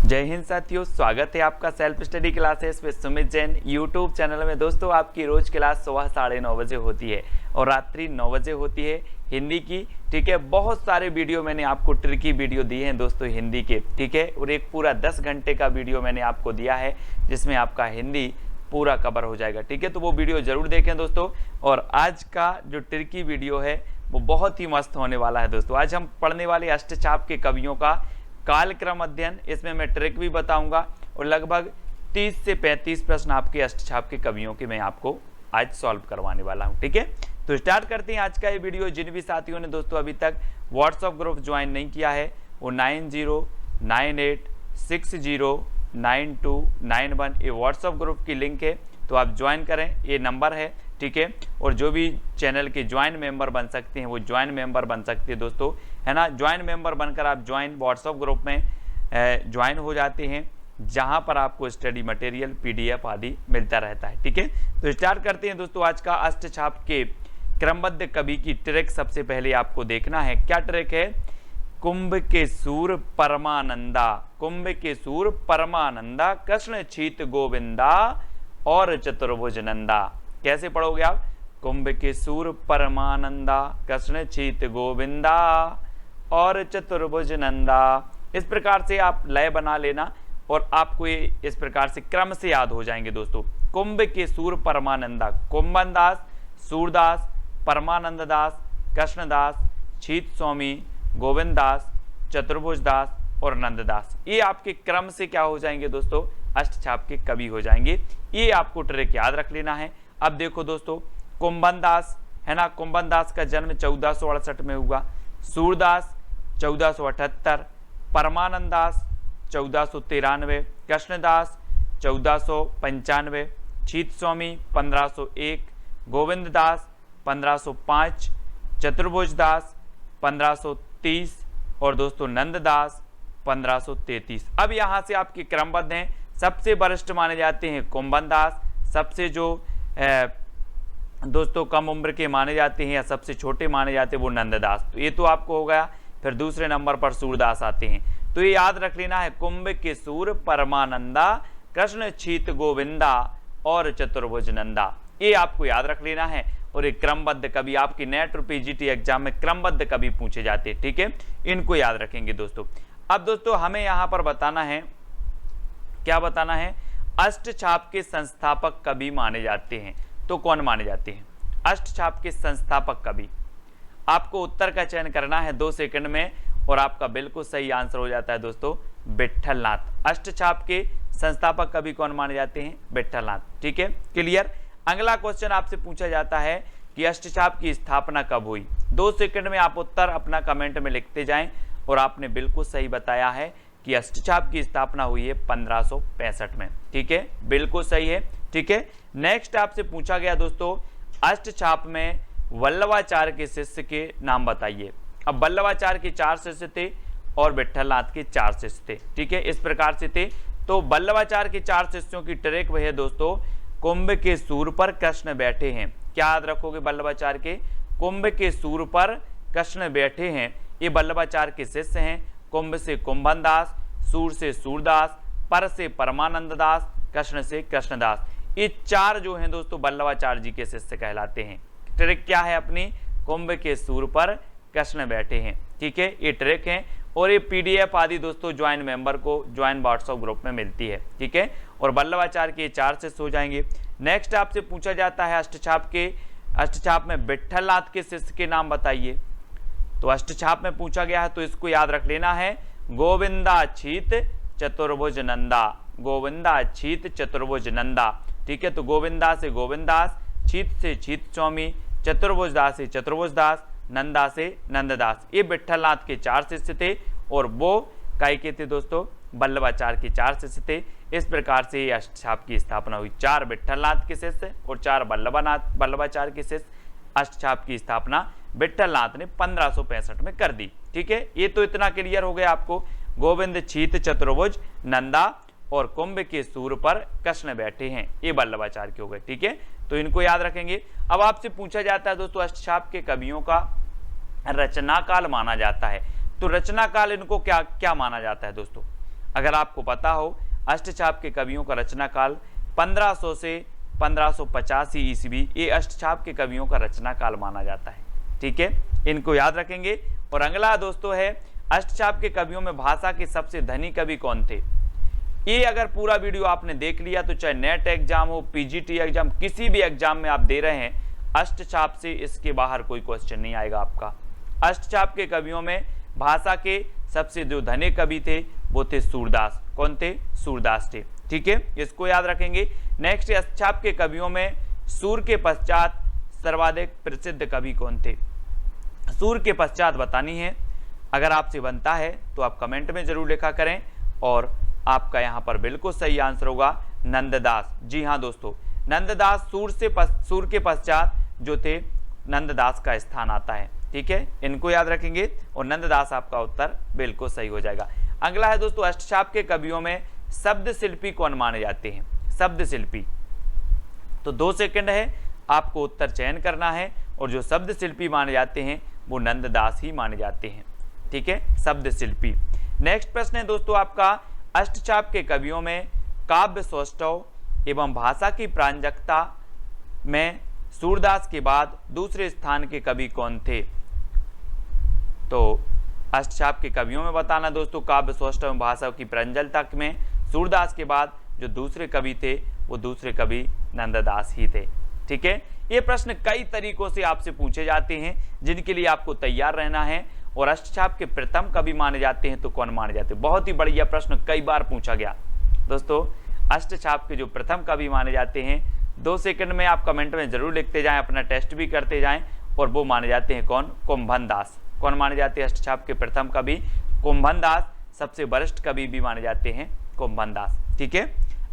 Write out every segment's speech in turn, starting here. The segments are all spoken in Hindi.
जय हिंद साथियों, स्वागत है आपका self study classes with Sumit Jain YouTube channel में। दोस्तों, आपकी रोज क्लास सुबह 9:30 बजे होती है और रात्रि 9 बजे होती है हिंदी की। ठीक है, बहुत सारे वीडियो मैंने आपको ट्रिकी वीडियो दिए हैं दोस्तों हिंदी के। ठीक है, और एक पूरा 10 घंटे का वीडियो मैंने आपको दिया है जिसमें आपका हिंदी पूरा कवर हो जाएगा। ठीक है, तो वो वीडियो जरूर देखें दोस्तों। और आज का जो ट्रिकी वीडियो है वो बहुत ही मस्त होने वाला है दोस्तों। आज हम पढ़ने वाले अष्टचाप के कवियों का कालक्रम अध्ययन, इसमें मैं ट्रिक भी बताऊंगा और लगभग 30 से 35 प्रश्न आपके अष्टचाप के कवियों के मैं आपको आज सॉल्व करवाने वाला हूं। ठीक है, तो स्टार्ट करते हैं आज का ये वीडियो। जिन भी साथियों ने दोस्तों अभी तक व्हाट्सएप ग्रुप ज्वाइन नहीं किया है वो 9098609291 ये व्हाट्सएप ग्रुप की लिंक है, तो आप ज्वाइन करें, ये नंबर है। ठीक है, और जो भी चैनल के ज्वाइन मेंबर बन सकते हैं वो ज्वाइन मेंबर बन सकते हैं दोस्तों, है ना। ज्वाइन मेंबर बनकर आप ज्वाइन व्हाट्सएप ग्रुप में ज्वाइन हो जाते हैं, जहां पर आपको स्टडी मटेरियल PDF आदि मिलता रहता है। ठीक है, तो स्टार्ट करते हैं दोस्तों आज का अष्टचाप के क्रमबद्ध कवि की ट्रिक। सबसे पहले आपको देखना है क्या ट्रिक है। कुंभ के सूर परमानंदा, कुंभ के सूर परमानंदा, कृष्ण छीत गोविंदा और चतुर्भुज नंदा। कैसे पढ़ोगे आप? कुंभ के सूर परमानंदा, कृष्ण छीत गोविंदा और चतुर्भुज नंदा। इस प्रकार से आप लय बना लेना और आपको ये इस प्रकार से क्रम से याद हो जाएंगे दोस्तों। कुंभ के सूर परमानंदा, कुंभन दास, सूरदास, परमानंद दास, कृष्णदास, छीत स्वामी, गोविंद दास, चतुर्भुज दास और नंददास। ये आपके क्रम से क्या हो जाएंगे दोस्तों? अष्टचाप के कवि हो जाएंगे। ये आपको ट्रिक याद रख लेना है। अब देखो दोस्तों, कुंभन दास है ना, कुंभन दास का जन्म 1468 में हुआ, सूरदास 1478, परमानंद दास 1493, कृष्णदास 1495, छीत स्वामी 1501, गोविंद दास 1505, चतुर्भुज दास 1530 और दोस्तों नंददास 1533। अब यहां से आपके क्रमबद्ध हैं। सबसे वरिष्ठ माने जाते हैं कुंभन दास, सबसे जो दोस्तों कम उम्र के माने जाते हैं या सबसे छोटे माने जाते हैं वो नंददास। तो ये तो आपको हो गया। फिर दूसरे नंबर पर सूरदास आते हैं, तो ये याद रख लेना है। कुंभ के सूर परमानंदा, कृष्ण छीत गोविंदा और चतुर्भुज नंदा। ये आपको याद रख लेना है। और एक क्रमबद्ध कवि आपकी नेट और PGT एग्जाम में क्रमबद्ध कवि पूछे जाते हैं। ठीक है, इनको याद रखेंगे दोस्तों। अब दोस्तों हमें यहां पर बताना है, क्या बताना है? अष्टचाप के संस्थापक कवि माने जाते हैं। तो कौन माने जाते हैं अष्टचाप के संस्थापक कवि? आपको उत्तर का चयन करना है 2 सेकंड में और आपका बिल्कुल सही आंसर हो जाता है दोस्तों विट्ठलनाथ। अष्टचाप के संस्थापक कवि कौन माने जाते हैं? विट्ठलनाथ। ठीक है, क्लियर। अगला क्वेश्चन आपसे पूछा जाता है कि अष्टचाप की स्थापना कब हुई? 2 सेकंड में आप उत्तर अपना कमेंट में लिखते जाएं। और आपने बिल्कुल सही बताया है कि अष्टचाप की स्थापना हुई है 1565 में। ठीक है, बिल्कुल सही है। ठीक है, नेक्स्ट आपसे पूछा गया दोस्तों अष्टचाप में वल्लभाचार्य के शिष्य के नाम बताइए। अब वल्लभाचार्य के 4 शिष्य थे और विट्ठलनाथ के 4 शिष्य थे। ठीक है, इस प्रकार से थे। तो वल्लभाचार्य के 4 शिष्यों की ट्रिक वह है दोस्तों, कुंभ के सूर पर कृष्ण बैठे हैं। क्या याद रखोगे? वल्लभाचार्य के कुंभ के सूर पर कृष्ण बैठे हैं, ये वल्लभाचार्य के शिष्य हैं। कुंभ से कुंभन दास, सूर से सूरदास, पर से परमानंद दास, कृष्ण से कृष्णदास। ये 4 जो हैं दोस्तों वल्लभाचार्य जी के शिष्य कहलाते हैं। ट्रिक क्या है अपनी? कुंभ के सूर पर कृष्ण बैठे हैं। ठीक है, ये ट्रिक है। और ये PDF आदि दोस्तों ज्वाइन मेंबर को ज्वाइन व्हाट्सएप ग्रुप में मिलती है। ठीक है, और वल्लभाचार्य के 4 शिष्य हो जाएंगे। नेक्स्ट आपसे पूछा जाता है अष्टचाप में विट्ठलनाथ के शिष्य के नाम बताइए। तो अष्टचाप में पूछा गया है तो इसको याद रख लेना है, गोविंदा छीत चतुर्भुज नंदा, गोविंदा छीत चतुर्भुज नंदा। ठीक है, तो गोविंदा से गोविंदास, छीत से छीत स्वामी, चतुर्भुज दास से चतुर्भुज दास, नंदा से नंददास। ये विट्ठलनाथ के 4 शिष्य थे और वो काय के थे दोस्तों? वल्लभाचार्य के 4 शिष्य थे। इस प्रकार से ये अष्टचाप की स्थापना हुई। 4 विट्ठलनाथ के शिष्य और 4 वल्लभाचार्य के शिष्य। अष्टचाप की स्थापना विट्ठलनाथ ने 1565 में कर दी। ठीक है, ये तो इतना क्लियर हो गया आपको। गोविंद छीत चतुर्भुज नंदा और कुंभ के सूर पर कृष्ण बैठे हैं, ये वल्लभाचार्य के हो गए। ठीक है, तो इनको याद रखेंगे। अब आपसे पूछा जाता है दोस्तों अष्टचाप के कवियों का रचना काल माना जाता है। तो रचना काल इनको क्या क्या माना जाता है दोस्तों? अगर आपको पता हो, अष्टछाप के कवियों का रचना काल 1500 से 1585 ईस्वी, ये अष्टछाप के कवियों का रचना काल माना जाता है। ठीक है, इनको याद रखेंगे। और अगला दोस्तों है, अष्टछाप के कवियों में भाषा के सबसे धनी कवि कौन थे। ये अगर पूरा वीडियो आपने देख लिया तो चाहे नेट एग्जाम हो, पीजीटी एग्जाम, किसी भी एग्जाम में आप दे रहे हैं, अष्टछाप से इसके बाहर कोई क्वेश्चन नहीं आएगा आपका। अष्टछाप के कवियों में भाषा के सबसे जो धनी कवि थे वो थे सूरदास। कौन थे? सूरदास थे। ठीक है, इसको याद रखेंगे। नेक्स्ट, अष्टछाप के कवियों में सूर के पश्चात सर्वाधिक प्रसिद्ध कवि कौन थे। सूर के पश्चात बतानी है। अगर आपसे बनता है तो आप कमेंट में जरूर लिखा करें, और आपका यहाँ पर बिल्कुल सही आंसर होगा नंददास। जी हाँ दोस्तों, नंददास सूर के पश्चात जो थे, नंददास का स्थान आता है। ठीक है, इनको याद रखेंगे और नंददास आपका उत्तर बिल्कुल सही हो जाएगा। अगला है दोस्तों, अष्टछाप के कवियों में शब्द शिल्पी कौन माने जाते हैं। शब्द शिल्पी, तो 2 सेकंड है, आपको उत्तर चयन करना है, और जो शब्द शिल्पी माने जाते हैं वो नंददास ही माने जाते हैं। ठीक है, शब्द शिल्पी। नेक्स्ट प्रश्न है दोस्तों आपका, अष्टछाप के कवियों में काव्य सौष्ठव एवं भाषा की प्रांजकता में सूरदास के बाद दूसरे स्थान के कवि कौन थे। तो अष्टछाप के कवियों में बताना दोस्तों, काव्य सौष्ठव एवं भाषा की प्रांजलता में सूरदास के बाद जो दूसरे कवि थे वो दूसरे कवि नंददास ही थे। ठीक है, ये प्रश्न कई तरीकों से आपसे पूछे जाते हैं, जिनके लिए आपको तैयार रहना है। और अष्टछाप के प्रथम कवि माने जाते हैं तो कौन माने जाते हैं। बहुत ही बढ़िया प्रश्न, कई बार पूछा गया दोस्तों। अष्टछाप के जो प्रथम कवि माने जाते हैं, 2 सेकंड में आप कमेंट में जरूर लिखते जाएं, अपना टेस्ट भी करते जाएं, और वो माने जाते हैं कौन? कुंभनदास। कौन माने जाते हैं अष्टछाप के प्रथम कवि? कुंभनदास। सबसे वरिष्ठ कवि भी माने जाते हैं कुंभनदास। ठीक है,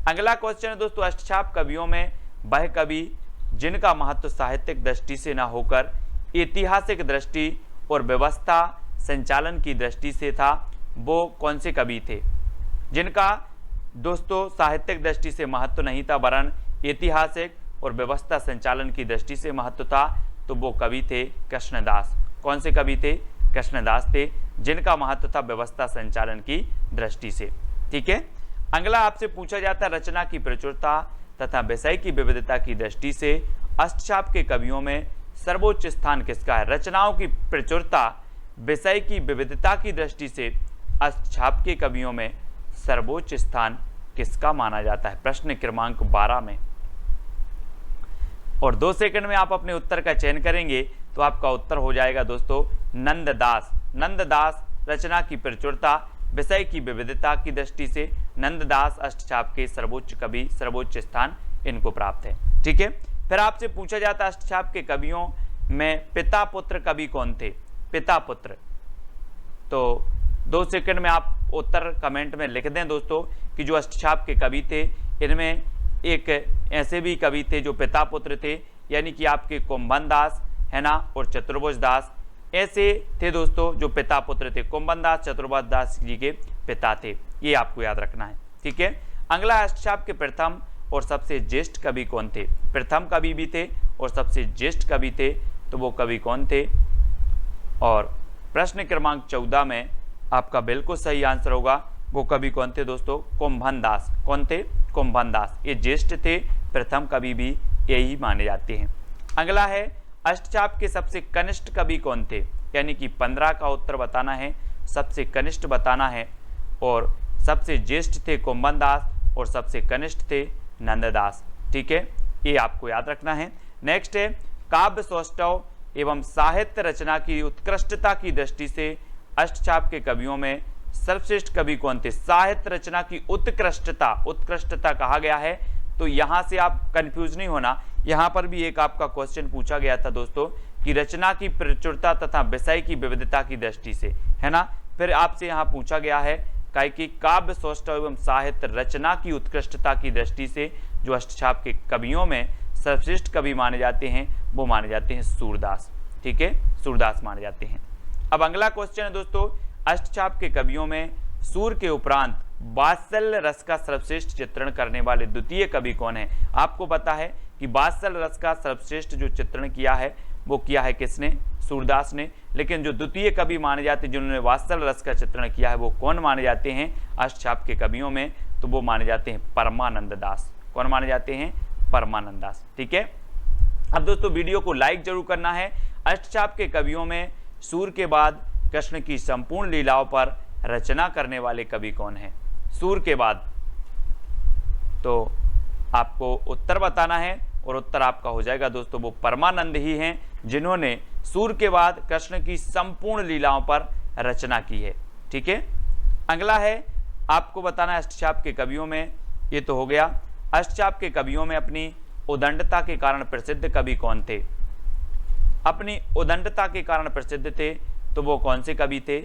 अगला क्वेश्चन है दोस्तों, अष्टछाप कवियों में वह कवि जिनका महत्व साहित्यिक दृष्टि से न होकर ऐतिहासिक दृष्टि और व्यवस्था संचालन की दृष्टि से था, वो कौन से कवि थे। जिनका दोस्तों साहित्यिक दृष्टि से महत्व नहीं था, वरन ऐतिहासिक और व्यवस्था संचालन की दृष्टि से महत्व था, तो वो कवि थे कृष्णदास। कौन से कवि थे? कृष्णदास थे, जिनका महत्व था व्यवस्था संचालन की दृष्टि से। ठीक है, अगला आपसे पूछा जाता है, रचना की प्रचुरता तथा विषय की विविधता की दृष्टि से अष्टछाप के कवियों में सर्वोच्च स्थान किसका है। रचनाओं की प्रचुरता, विषय की विविधता की दृष्टि से अष्टछाप के कवियों में सर्वोच्च स्थान किसका माना जाता है। प्रश्न क्रमांक 12 में, और 2 सेकंड में आप अपने उत्तर का चयन करेंगे तो आपका उत्तर हो जाएगा दोस्तों नंददास। नंददास, रचना की प्रचुरता, विषय की विविधता की दृष्टि से नंददास अष्टछाप के सर्वोच्च कवि, सर्वोच्च स्थान इनको प्राप्त है। ठीक है, फिर आपसे पूछा जाता है अष्टछाप के कवियों में पिता पुत्र कवि कौन थे। पिता पुत्र, तो 2 सेकंड में आप उत्तर कमेंट में लिख दें दोस्तों कि जो अष्टछाप के कवि थे, इनमें एक ऐसे भी कवि थे जो पिता पुत्र थे, यानी कि आपके कुंभनदास है ना, और चतुर्भुज दास ऐसे थे दोस्तों जो पिता पुत्र थे। कुंभनदास चतुर्भुज दास जी के पिता थे, ये आपको याद रखना है। ठीक है, अगला अष्टछाप के प्रथम और सबसे ज्येष्ठ कवि कौन थे। प्रथम कवि भी थे और सबसे ज्येष्ठ कवि थे, तो वो कवि कौन थे। और प्रश्न क्रमांक 14 में आपका बिल्कुल सही आंसर होगा, वो कवि कौन थे दोस्तों? कुंभनदास। कौन थे? कुंभनदास। ये ज्येष्ठ थे, प्रथम कवि भी यही माने जाते हैं। अगला है, अष्टछाप के सबसे कनिष्ठ कवि कौन थे, यानी कि 15 का उत्तर बताना है, सबसे कनिष्ठ बताना है। और सबसे ज्येष्ठ थे कुंभनदास और सबसे कनिष्ठ थे नंददास। ठीक है, ये आपको याद रखना है। नेक्स्ट है, काव्य सौष्ठव एवं साहित्य रचना की उत्कृष्टता की दृष्टि से अष्टछाप के कवियों में सर्वश्रेष्ठ कवि कौन थे। साहित्य रचना की उत्कृष्टता, उत्कृष्टता कहा गया है, तो यहां से आप कंफ्यूज नहीं होना। यहां पर भी एक आपका क्वेश्चन पूछा गया था दोस्तों कि रचना की प्रचुरता तथा विषय की विविधता की दृष्टि से, है ना। फिर आपसे यहां पूछा गया है कि काव्य सौष्ठव एवं साहित्य रचना की उत्कृष्टता की दृष्टि से जो अष्टछाप के कवियों में सर्वश्रेष्ठ कवि माने जाते हैं, वो माने जाते हैं सूरदास। ठीक है, सूरदास माने जाते हैं। अब अगला क्वेश्चन है दोस्तों, अष्टछाप के कवियों में सूर के उपरांत वात्सल्य रस का सर्वश्रेष्ठ चित्रण करने वाले द्वितीय कवि कौन है। आपको पता है कि वात्सल्य रस का सर्वश्रेष्ठ जो चित्रण किया है वो किया है किसने, सूरदास ने। लेकिन जो द्वितीय कवि माने जाते जिन्होंने वात्सल रस का चित्रण किया है वो कौन माने जाते हैं अष्टछाप के कवियों में, तो वो माने जाते हैं परमानंद दास। कौन माने जाते हैं, परमानंद दास। ठीक है, अब दोस्तों वीडियो को लाइक जरूर करना है। अष्टछाप के कवियों में सूर के बाद कृष्ण की संपूर्ण लीलाओं पर रचना करने वाले कवि कौन है, सूर के बाद, तो आपको उत्तर बताना है और उत्तर आपका हो जाएगा दोस्तों वो परमानंद ही हैं जिन्होंने सूर के बाद कृष्ण की संपूर्ण लीलाओं पर रचना की है। ठीक है, अगला है आपको बताना है अष्टछाप के कवियों में, ये तो हो गया। अष्टछाप के कवियों में अपनी उदंडता के कारण प्रसिद्ध कवि कौन थे, अपनी उदंडता के कारण प्रसिद्ध थे तो वो कौन से कवि थे,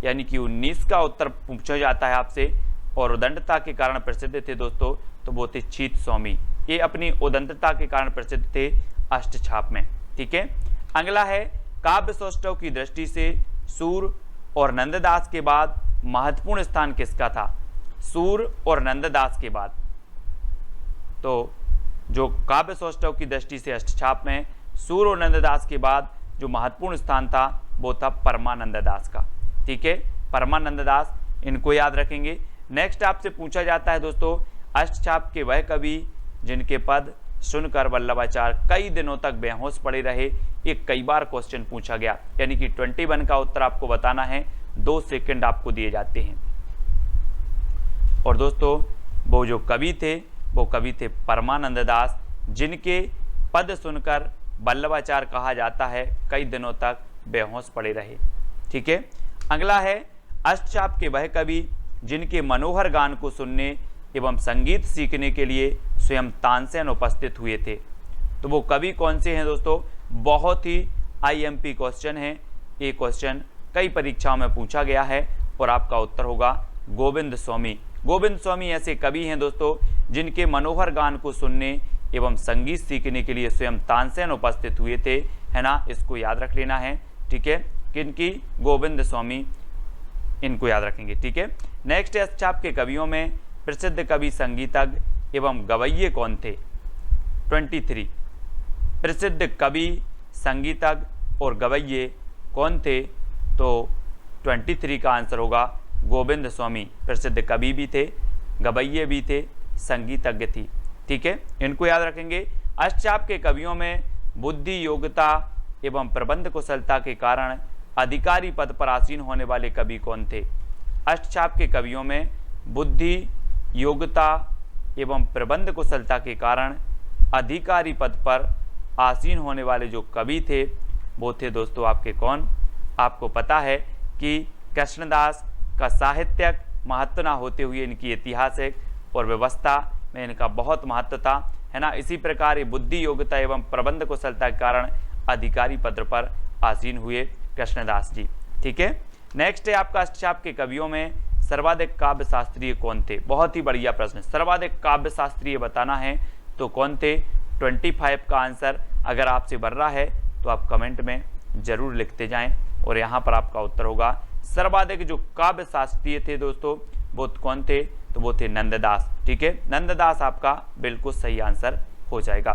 यानी कि 19 का उत्तर पूछा जाता है आपसे। और उदंडता के कारण प्रसिद्ध थे दोस्तों तो वो थे छीत स्वामी, ये अपनी उदंडता के कारण प्रसिद्ध थे अष्टछाप में। ठीक है, अगला है काव्य सौष्ठव की दृष्टि से सूर और नंददास के बाद महत्वपूर्ण स्थान किसका था, सूर और नंददास के बाद, तो जो काव्य सौष्ठव की दृष्टि से अष्टछाप में सूर और नंददास के बाद जो महत्वपूर्ण स्थान था वो था परमानंद दास का। ठीक है, परमानंद दास, इनको याद रखेंगे। नेक्स्ट आपसे पूछा जाता है दोस्तों अष्टछाप के वह कवि जिनके पद सुनकर वल्लभाचार्य कई दिनों तक बेहोश पड़े रहे, ये कई बार क्वेश्चन पूछा गया, यानी कि 21 का उत्तर आपको बताना है, 2 सेकंड आपको दिए जाते हैं। और दोस्तों वो जो कवि थे वो कवि थे परमानंद दास, जिनके पद सुनकर वल्लभाचार्य कहा जाता है कई दिनों तक बेहोश पड़े रहे। ठीक है, अगला है अष्टछाप के वह कवि जिनके मनोहर गान को सुनने एवं संगीत सीखने के लिए स्वयं तानसेन उपस्थित हुए थे, तो वो कवि कौन से हैं दोस्तों, बहुत ही IMP क्वेश्चन है, ये क्वेश्चन कई परीक्षाओं में पूछा गया है और आपका उत्तर होगा गोविंद स्वामी। गोविंद स्वामी ऐसे कवि हैं दोस्तों जिनके मनोहर गान को सुनने एवं संगीत सीखने के लिए स्वयं तानसेन उपस्थित हुए थे, है ना, इसको याद रख लेना है। ठीक है, किनकी, गोविंद स्वामी, इनको याद रखेंगे। ठीक है, नेक्स्ट अष्टछाप के कवियों में प्रसिद्ध कवि संगीतज्ञ एवं गवैये कौन थे, 23 प्रसिद्ध कवि संगीतज्ञ और गवैये कौन थे, तो 23 का आंसर होगा गोविंद स्वामी। प्रसिद्ध कवि भी थे, गवैये भी थे, संगीतज्ञ थी। ठीक है, इनको याद रखेंगे। अष्टछाप के कवियों में बुद्धि, योग्यता एवं प्रबंध कुशलता के कारण अधिकारी पद पर आसीन होने वाले कवि कौन थे, अष्टछाप के कवियों में बुद्धि, योग्यता एवं प्रबंध कुशलता के कारण अधिकारी पद पर आसीन होने वाले जो कवि थे वो थे दोस्तों आपके कौन, आपको पता है कि कृष्णदास का साहित्यिक महत्व ना होते हुए इनकी ऐतिहासिक और व्यवस्था में इनका बहुत महत्व था, है ना। इसी प्रकार ये बुद्धि, योग्यता एवं प्रबंध कुशलता के कारण अधिकारी पद पर आसीन हुए कृष्णदास जी। ठीक है, नेक्स्ट है आपका अष्टछाप के कवियों में सर्वाधिक काव्य शास्त्रीय कौन थे, बहुत ही बढ़िया प्रश्न। सर्वाधिक काव्य शास्त्रीय बताना है तो कौन थे, 25 का आंसर अगर आपसे बन रहा है तो आप कमेंट में जरूर लिखते जाएं और यहाँ पर आपका उत्तर होगा सर्वाधिक जो काव्य शास्त्रीय थे दोस्तों वो कौन थे, तो वो थे नंददास। ठीक है, नंददास आपका बिल्कुल सही आंसर हो जाएगा।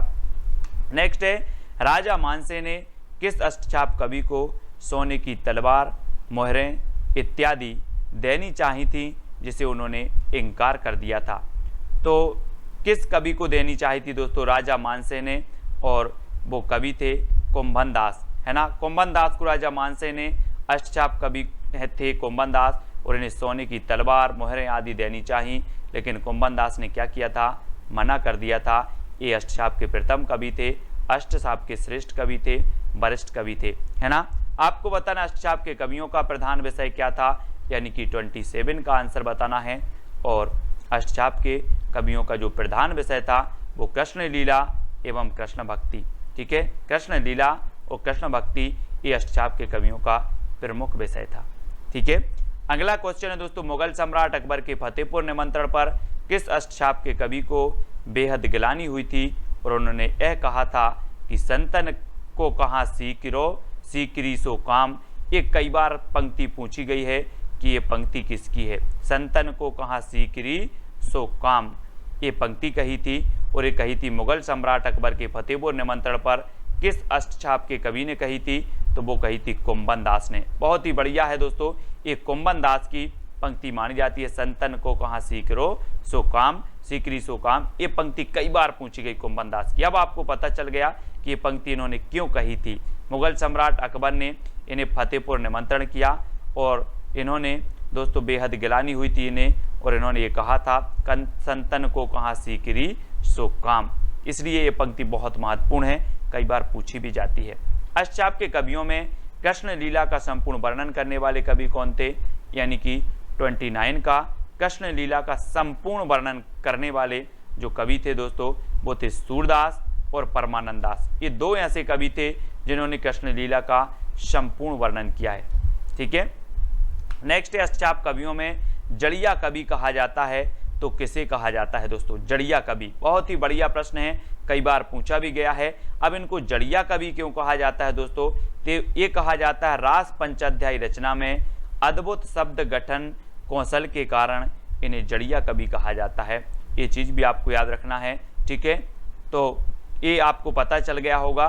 नेक्स्ट है राजा मानसे ने किस अष्टछाप कवि को सोने की तलवार, मोहरें इत्यादि देनी चाही थी जिसे उन्होंने इनकार कर दिया था, तो किस कवि को देनी चाहिए थी दोस्तों राजा मानसे ने, और वो कवि थे कुंभन दास, है ना। कुंभन दास को राजा मानसे ने, अष्टछाप कवि थे कुंभन दास, और इन्हें सोने की तलवार, मोहरें आदि देनी चाहिए, लेकिन कुंभन दास ने क्या किया था, मना कर दिया था। ये अष्टछाप के प्रथम कवि थे, अष्टछाप के श्रेष्ठ कवि थे, वरिष्ठ कवि थे, है ना। आपको बताना अष्टछाप के कवियों का प्रधान विषय क्या था, यानी कि 27 का आंसर बताना है। और अष्टछाप के कवियों का जो प्रधान विषय था वो कृष्ण लीला एवं कृष्ण भक्ति। ठीक है, कृष्ण लीला और कृष्ण भक्ति ये अष्टछाप के कवियों का प्रमुख विषय था। ठीक है, अगला क्वेश्चन है दोस्तों मुगल सम्राट अकबर के फतेहपुर निमंत्रण पर किस अष्टछाप के कवि को बेहद गिलानी हुई थी और उन्होंने यह कहा था कि संतन को कहाँ सीकरी सो काम। ये कई बार पंक्ति पूछी गई है कि ये पंक्ति किसकी है, संतन को कहाँ सीकरी सो काम, ये पंक्ति कही थी और ये कही थी मुगल सम्राट अकबर के फतेहपुर निमंत्रण पर किस अष्टछाप के कवि ने कही थी? तो वो कही थी कुंभन दास ने। बहुत ही बढ़िया है दोस्तों, ये कुंभन दास की पंक्ति मानी जाती है। संतन को कहाँ सीकरो सो काम, सीकरी सो काम। ये पंक्ति कई बार पूछी गई कुंभन दास की। अब आपको पता चल गया कि ये पंक्ति इन्होंने क्यों कही थी। मुगल सम्राट अकबर ने इन्हें फतेहपुर निमंत्रण किया और इन्होंने दोस्तों बेहद गिलानी हुई थी इन्हें, और इन्होंने ये कहा था संतन को कहाँ सीकरी सो काम। इसलिए ये पंक्ति बहुत महत्वपूर्ण है, कई बार पूछी भी जाती है। अष्टछाप के कवियों में कृष्ण लीला का संपूर्ण वर्णन करने वाले कवि कौन थे? यानी कि 29 का कृष्ण लीला का संपूर्ण वर्णन करने वाले जो कवि थे दोस्तों, वो थे सूरदास और परमानंद दास। ये दो ऐसे कवि थे जिन्होंने कृष्ण लीला का संपूर्ण वर्णन किया है। ठीक है, नेक्स्ट अष्टछाप कवियों में जड़िया कवि कहा जाता है तो किसे कहा जाता है दोस्तों? जड़िया कवि। बहुत ही बढ़िया प्रश्न है, कई बार पूछा भी गया है। अब इनको जड़िया कवि क्यों कहा जाता है दोस्तों? तो ये कहा जाता है रास पंचाध्यायी रचना में अद्भुत शब्द गठन कौशल के कारण इन्हें जड़िया कवि कहा जाता है। ये चीज़ भी आपको याद रखना है। ठीक है, तो ये आपको पता चल गया होगा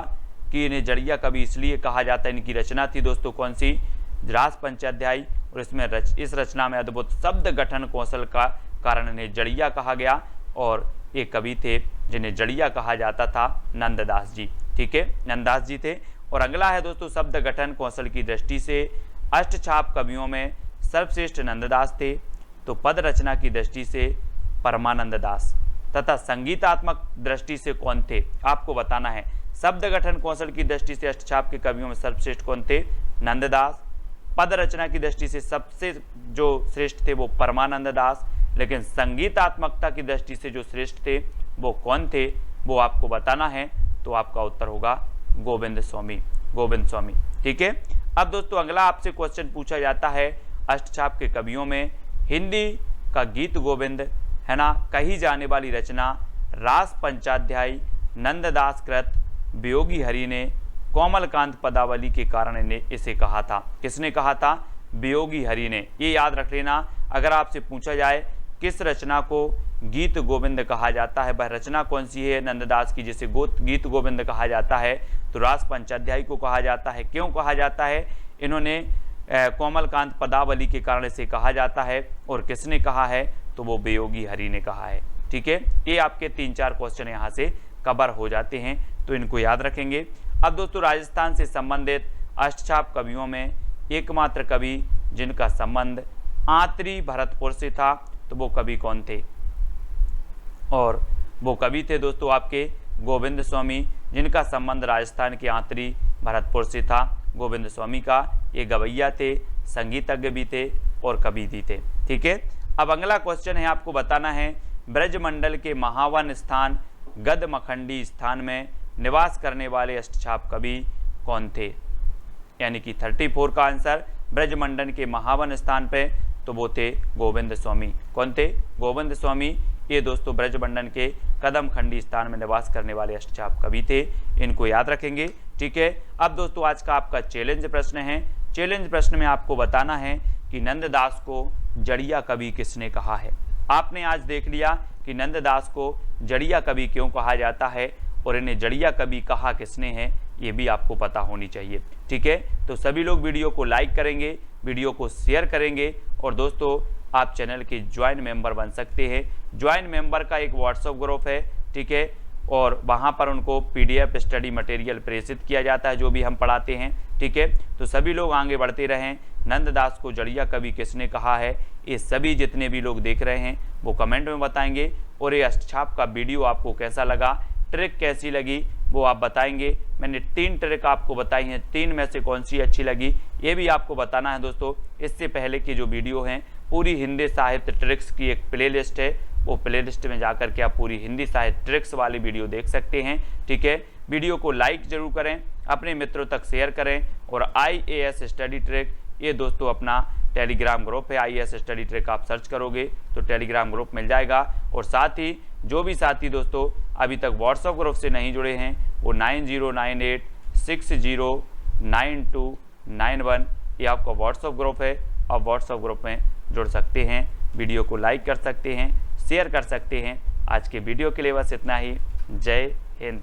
कि इन्हें जड़िया कवि इसलिए कहा जाता है। इनकी रचना थी दोस्तों कौन सी? रास पंचाध्यायी, और इसमें इस रचना में अद्भुत शब्द गठन कौशल का कारण इन्हें जड़िया कहा गया, और ये कवि थे जिन्हें जड़िया कहा जाता था नंददास जी। ठीक है, नंददास जी थे। और अगला है दोस्तों, शब्द गठन कौशल की दृष्टि से अष्टछाप कवियों में सर्वश्रेष्ठ नंददास थे, तो पद रचना की दृष्टि से परमानंद दास, तथा संगीतात्मक दृष्टि से कौन थे? आपको बताना है। शब्द गठन कौशल की दृष्टि से अष्टछाप के कवियों में सर्वश्रेष्ठ कौन थे? नंददास। पद रचना की दृष्टि से सबसे जो श्रेष्ठ थे वो परमानंद दास। लेकिन संगीतात्मकता की दृष्टि से जो श्रेष्ठ थे वो कौन थे, वो आपको बताना है। तो आपका उत्तर होगा गोविंद स्वामी, गोविंद स्वामी। ठीक है, अब दोस्तों अगला आपसे क्वेश्चन पूछा जाता है, अष्टछाप के कवियों में हिंदी का गीत गोविंद है ना कही जाने वाली रचना रास पंचाध्यायी नंददास कृत वियोगी हरि ने कोमलकांत पदावली के कारण ने इसे कहा था। किसने कहा था? वियोगी हरि ने। ये याद रख लेना। अगर आपसे पूछा जाए किस रचना को गीत गोविंद कहा जाता है, वह रचना कौन सी है नंददास की जिसे गीत गोविंद कहा जाता है, तो रास पंचाध्यायी को कहा जाता है। क्यों कहा जाता है? इन्होंने कोमलकांत पदावली के कारण इसे कहा जाता है। और किसने कहा है? तो वो वियोगी हरि ने कहा है। ठीक है, ये आपके 3-4 क्वेश्चन यहाँ से कवर हो जाते हैं, तो इनको याद रखेंगे। अब दोस्तों राजस्थान से संबंधित अष्टछाप कवियों में एकमात्र कवि जिनका संबंध आंतरी भरतपुर से था, तो वो कवि कौन थे? और वो कवि थे दोस्तों आपके गोविंद स्वामी, जिनका संबंध राजस्थान के आंतरी भरतपुर से था। गोविंद स्वामी का ये गवैया थे, संगीतज्ञ भी थे और कवि भी थे। ठीक है, अब अगला क्वेश्चन है, आपको बताना है ब्रजमंडल के महावन स्थान गदमखंडी स्थान में निवास करने वाले अष्टछाप कवि कौन थे? यानी कि 34 का आंसर ब्रजमंडल के महावन स्थान पे, तो वो थे गोविंद स्वामी। कौन थे? गोविंद स्वामी। ये दोस्तों ब्रजमंडल के कदमखंडी स्थान में निवास करने वाले अष्टछाप कवि थे, इनको याद रखेंगे। ठीक है, अब दोस्तों आज का आपका चैलेंज प्रश्न है। चैलेंज प्रश्न में आपको बताना है कि नंददास को जड़िया कवि किसने कहा है। आपने आज देख लिया कि नंददास को जड़िया कवि क्यों कहा जाता है और इन्हें जड़िया कवि कहा किसने है, ये भी आपको पता होनी चाहिए। ठीक है, तो सभी लोग वीडियो को लाइक करेंगे, वीडियो को शेयर करेंगे, और दोस्तों आप चैनल के ज्वाइन मेंबर बन सकते हैं। ज्वाइन मेंबर का एक व्हाट्सएप ग्रुप है। ठीक है, और वहाँ पर उनको PDF स्टडी मटेरियल प्रेषित किया जाता है जो भी हम पढ़ाते हैं। ठीक है, तो सभी लोग आगे बढ़ते रहें। नंददास को जड़िया कवि किसने कहा है, ये सभी जितने भी लोग देख रहे हैं वो कमेंट में बताएंगे। और ये अष्टछाप का वीडियो आपको कैसा लगा, ट्रिक कैसी लगी, वो आप बताएंगे। मैंने 3 ट्रिक आपको बताई हैं, 3 में से कौन सी अच्छी लगी ये भी आपको बताना है दोस्तों। इससे पहले की जो वीडियो हैं पूरी हिंदी साहित्य ट्रिक्स की एक प्लेलिस्ट है, वो प्लेलिस्ट में जाकर के आप पूरी हिंदी साहित्य ट्रिक्स वाली वीडियो देख सकते हैं। ठीक है, वीडियो को लाइक जरूर करें, अपने मित्रों तक शेयर करें। और IAS स्टडी ट्रिक ये दोस्तों अपना टेलीग्राम ग्रुप है, IAS स्टडी ट्रिक आप सर्च करोगे तो टेलीग्राम ग्रुप मिल जाएगा। और साथ ही जो भी साथी दोस्तों अभी तक व्हाट्सएप ग्रुप से नहीं जुड़े हैं वो 9098609291 ये आपका व्हाट्सएप ग्रुप है। आप व्हाट्सएप ग्रुप में जुड़ सकते हैं, वीडियो को लाइक कर सकते हैं, शेयर कर सकते हैं। आज के वीडियो के लिए बस इतना ही। जय हिंद।